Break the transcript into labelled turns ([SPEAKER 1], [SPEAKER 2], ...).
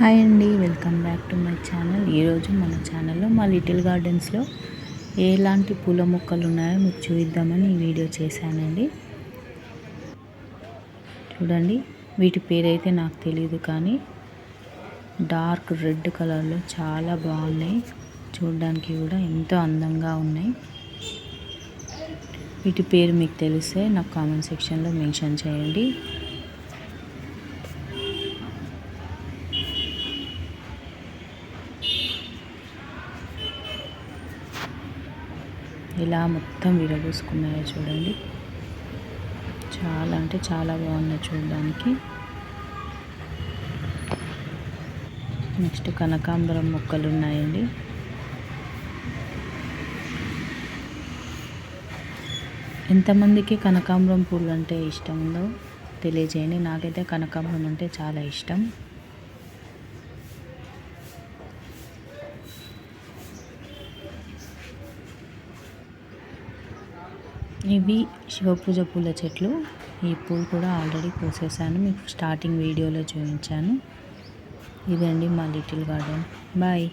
[SPEAKER 1] Hi అండి, welcome back to my channel. ఈరోజు మన ఛానల్లో మా లిటిల్ గార్డెన్స్లో ఎలాంటి పూల మొక్కలు ఉన్నాయో మీకు చూద్దామని ఈ వీడియో చేశానండి. చూడండి, వీటి పేరైతే నాకు తెలియదు, కానీ డార్క్ రెడ్ కలర్లో చాలా బాగున్నాయి. చూడడానికి కూడా ఎంతో అందంగా ఉన్నాయి. వీటి పేరు మీకు తెలిస్తే నాకు కామెంట్ సెక్షన్లో మెన్షన్ చేయండి. ఇలా మొత్తం విరబూసుకున్నాయో చూడండి. చాలా అంటే చాలా బాగున్నాయి చూడడానికి. నెక్స్ట్ కనకాంబరం మొక్కలు ఉన్నాయండి. ఎంతమందికి కనకాంబరం పూలు అంటే ఇష్టం ఉందో తెలియజేయండి. నాకైతే కనకాంబరం అంటే చాలా ఇష్టం. ఇవి శివపూజ పూల చెట్లు. ఈ పూలు కూడా ఆల్రెడీ కోసేసాను, మీకు స్టార్టింగ్ వీడియోలో చూపించాను. ఇదండి మా లిటిల్ గార్డెన్. బాయ్.